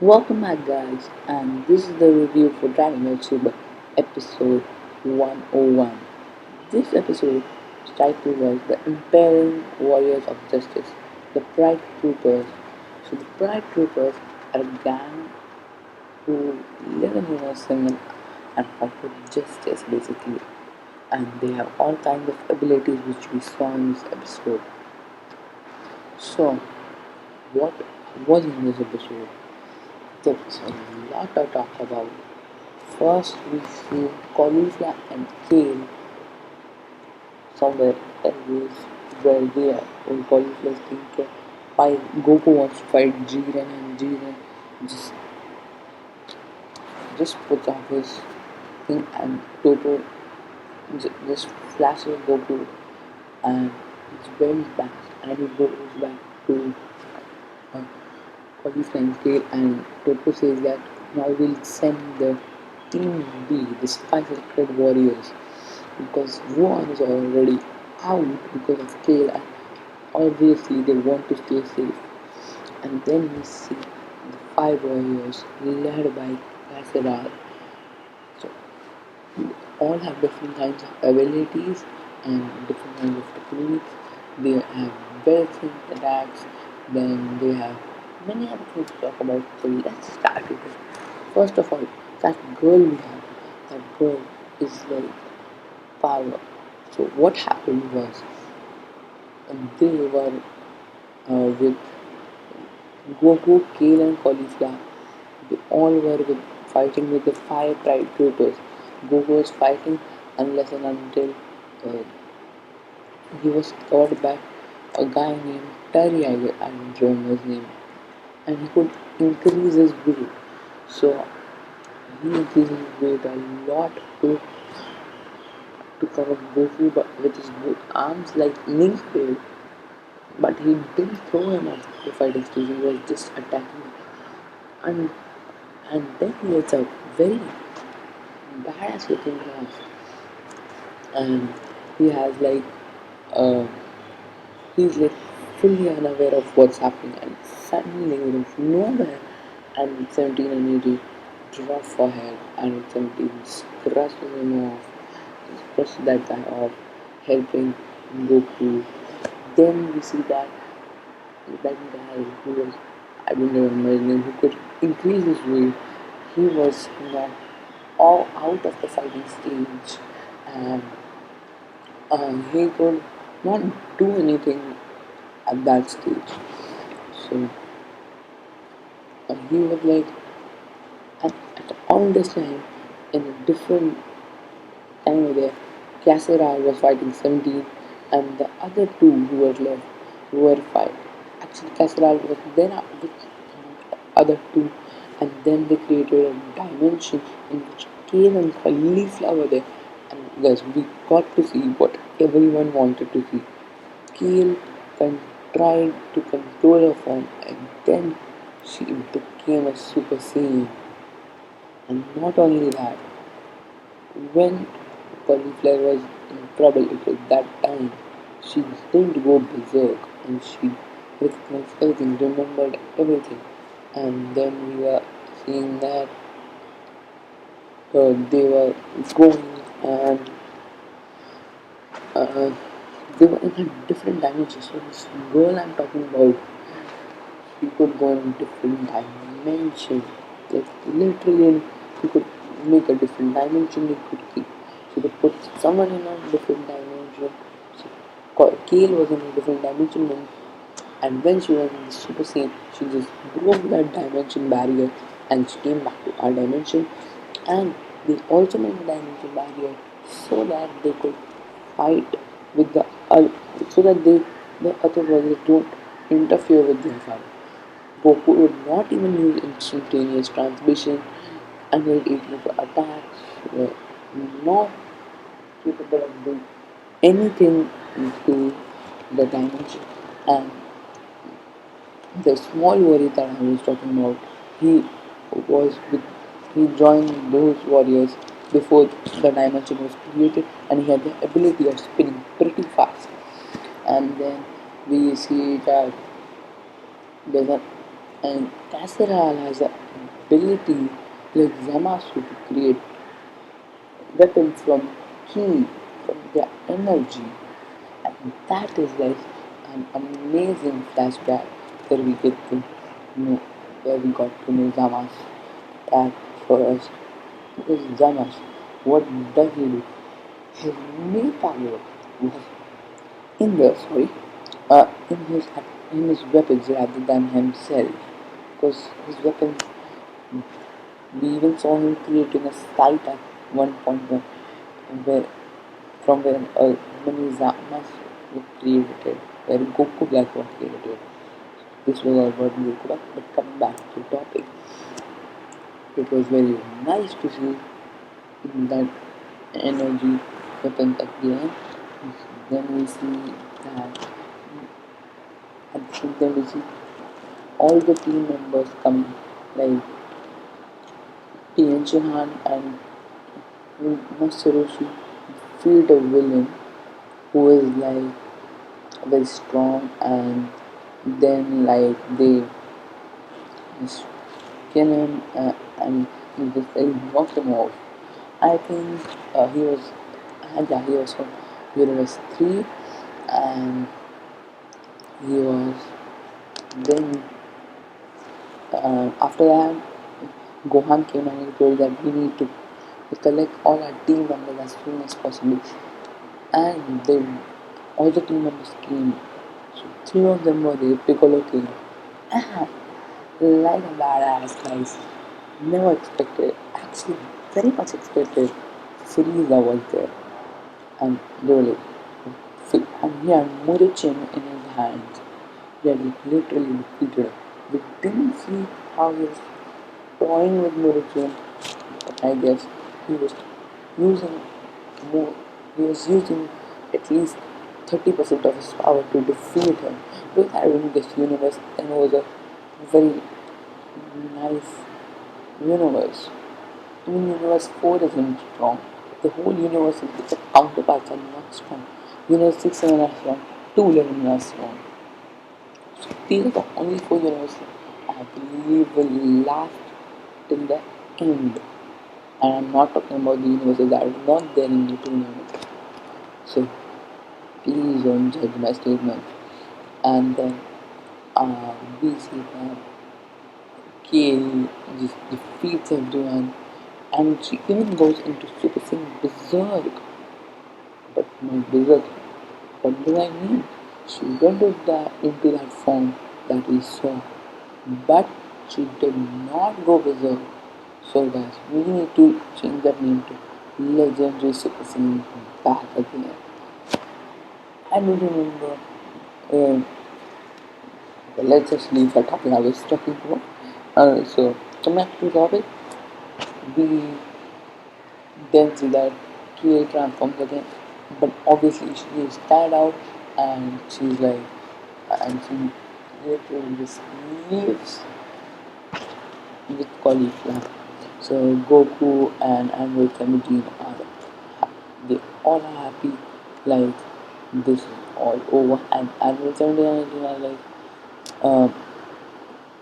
Welcome back, guys, and this is the review for Dragon Ball Super episode 101. This episode's title was The Impairing Warriors of Justice, the Pride Troopers. So, the Pride Troopers are a gang who live in Universal and fight for justice, basically, and they have all kinds of abilities which we saw in this episode. So, what was in this episode? There was a lot to talk about. First, we see Caulifla and Kale somewhere else where they are. When Caulifla is thinking, why Goku wants to fight Jiren and Jiren just just puts off his thing and Toto just flashes Goku and he's very bad and he goes back to uh, Caulifla and Kale and Toto says that now we'll send the Team B, the Spy Secret Warriors, because Wuhan is already out because of Kale and obviously they want to stay safe. And then we see the five warriors led by Kasseral. So they all have different kinds of abilities and different kinds of techniques. They have very different attacks, then they have many other things to talk about. So let's start with it. First of all, that girl we have, that girl is like power. So what happened was they were with Goku, Kale and Caulifla. They all were fighting with the five pride troopers. Goku was fighting unless and until uh, he was caught by a guy named Terry, I don't remember his name, and he could increase his weight. So he increased his weight a lot to cover Goku, but with his both arms like Link did. But he didn't throw him off the fighting stage. He was just attacking him. And then he gets a very badass looking horse, and he has like uh, he's like fully unaware of what's happening, and suddenly out of nowhere, and 17 and 80 drop forehead, and 17 crushes him off, just crushes that guy off, helping Goku. Then we see that guy who was, I don't remember his name, who could increase his weight. He was not all out of the fighting stage, and he could not do anything at that stage. So he was like at all this time in a different time over there. Cassera was fighting 17, and the other two who were left were fight. Actually, Cassera was then up with other two, and then they created a dimension in which Kale and Khalifa were there. And guys, we got to see what everyone wanted to see. Kale tried to control her form, and then she became a Super Saiyan. And not only that, when Cauliflower was in trouble, it was that time she didn't go berserk and she recognized everything, remembered everything. And then we were seeing that they were going and uh, they were in a different dimension. So this girl I'm talking about, she could go in different dimension. Like literally, she could make a different dimension. She could put someone in a different dimension. Kale was in a different dimension, and when she was in the Super Saiyan, she just broke that dimension barrier and she came back to our dimension. And they also made a dimension barrier so that they could fight with the other, so that the other warriors don't interfere with their fight. Goku would not even use instantaneous transmission, and his 18 attacks were not capable of doing anything to the dimension. And the small warrior that I was talking about, he was with, he joined those warriors before the dimension was created, and he had the ability of spinning pretty fast. And then we see that there's a And Kasseral has the ability, like Zamasu, to create weapons from ki, from their energy. And that is like an amazing flashback where we get to know, where we got to know Zamas at first. Because Zamas, what does he do? His main power was in the sorry, in his weapons rather than himself. Because his weapons, we even saw him creating a site at one point where from where a mini Zamas was created, where Goku Black was created. This was all about Goku Black, but coming back to the topic, it was very nice to see that energy weapons at the end. Then we see that then we see all the team members coming, like PN Chahan and Masaroshi defeat a villain who is like very strong, and then like they just kill him and they knock him off. I think he was yeah, he was from Universe 3, and he was then after that Gohan came and he told that we need to collect all our team members as soon as possible, and then all the team members came. So three of them were there. Piccolo came. Ah, like a badass, guys. Never expected. Actually, very much expected. Frieza was there, and they were like, and he had Murichin in his hands. He had literally defeated him. We didn't see how he was toying with Murichin, but I guess he was using more. He was using at least 30% of his power to defeat him. Because having this universe then was a very nice universe. Even universe 4 isn't strong. The whole universe is the counterparts are not strong. Universe 6 7 are strong. 211 are strong. So these are the only four universes I believe will last till the end. And I'm not talking about the universes that are not there in the two universes. So please don't judge my statement. And then we see that Kale just defeats everyone, and she even goes into Super Saiyan Berserk. But not Berserk. What do I mean? She went into that form that we saw, but she did not go Berserk. So guys, we need to change that name to Legendary Super Saiyan back again. I don't remember. Uh, let's just leave that topic I was talking about. So come back to the topic. We then see that Kiel transforms again, but obviously she is tired out, and she's like, and she literally just leaves with cauliflower. So Goku and Android 17 are they all are happy, like this is all over, and Android 17 and 18 are like, um,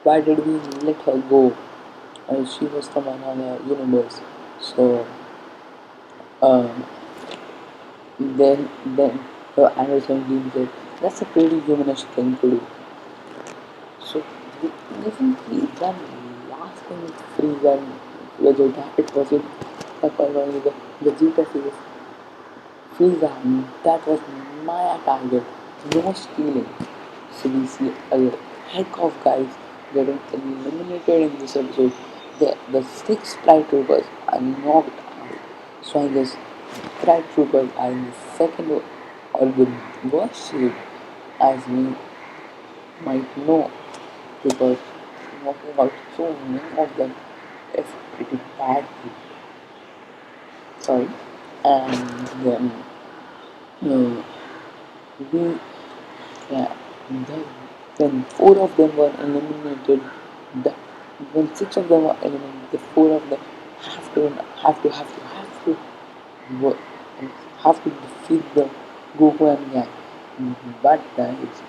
why did we let her go? She was from another universe. So um, then the Android 17 said, that's a pretty humanish thing to do. So we even see that last thing with Frieza and Vegeta, it was in the Vegeta says, Frieza, that was my target, no stealing. So we see a heck of guys getting eliminated in this episode. The six flight troopers are knocked out. So I guess flight troopers are in the second or the worst shape, as we might know, because knocking out so many of them is pretty bad. Sorry. And then uh, we yeah, when four of them were eliminated, the, when six of them were eliminated, the four of them have to wo- have to defeat the Goku and gang. But guys,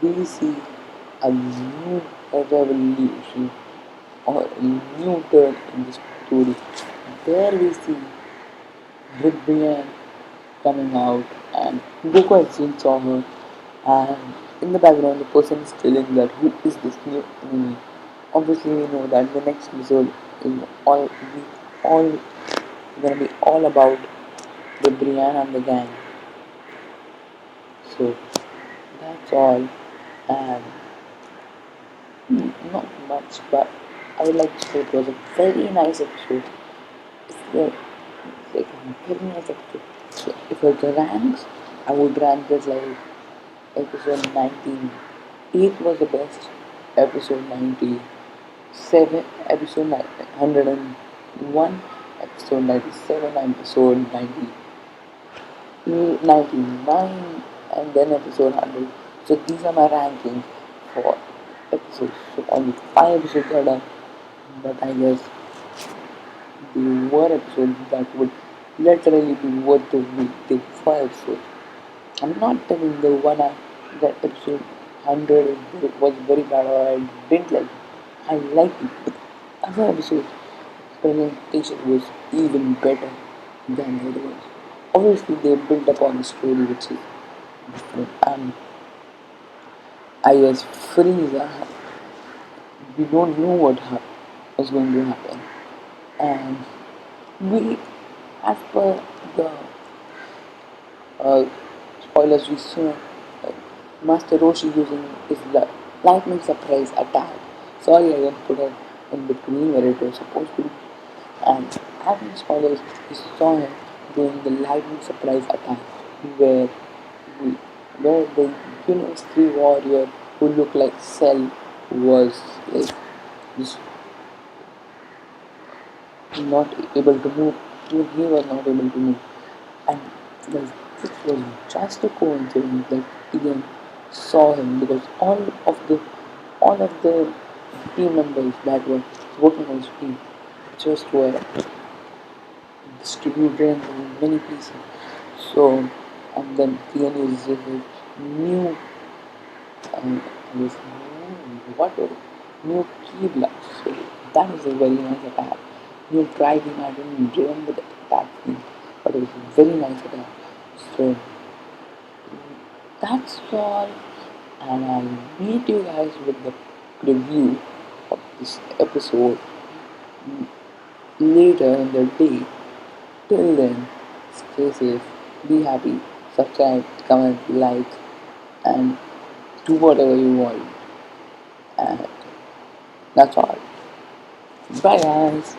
we see a new a revolution or a new turn in the story. There we see Ribrian coming out and Goku has seen saw her, and in the background the person is telling that who is this new enemy. Obviously we know that the next episode is all gonna be all about the Brienne and the gang. So that's all, and not much, but I would like to say it was a very nice episode. It's like a very nice episode. So if it ranks, I would rank this like episode 19. 8 was the best. Episode 97, episode 101, episode 97, episode 99, and then episode 100. So these are my rankings for episodes. So only 5 episodes are done, but I guess the one episode that would literally be worth the wait, the 5 episodes. I'm not telling the one that episode 100 was very bad or I didn't like it. I liked it, but other episodes presentation was even better than the other ones. Obviously, they built up on the story, which is different. And I guess Frieza, we don't know was going to happen, and we, as per the uh, spoilers, we saw Master Roshi using his lightning surprise attack. Sorry, I didn't put it in between where it was supposed to be. And having spoilers, we saw him doing the lightning surprise attack, where we, where the Universe 3 warrior who looked like Cell was like just not able to move. Even he was not able to move. And this was just a coincidence that Ian saw him because all of the team members that were working on his team just were distributed in many pieces. So and then Ian uses his new this what was it? New key blast. So that is a very nice attack. New try him, I didn't remember the attack thing, but it was a very nice attack. So that's all, and I'll meet you guys with the review of this episode later in the day. Till then, stay safe, be happy, subscribe, comment, like, and do whatever you want. And that's all. Bye, guys.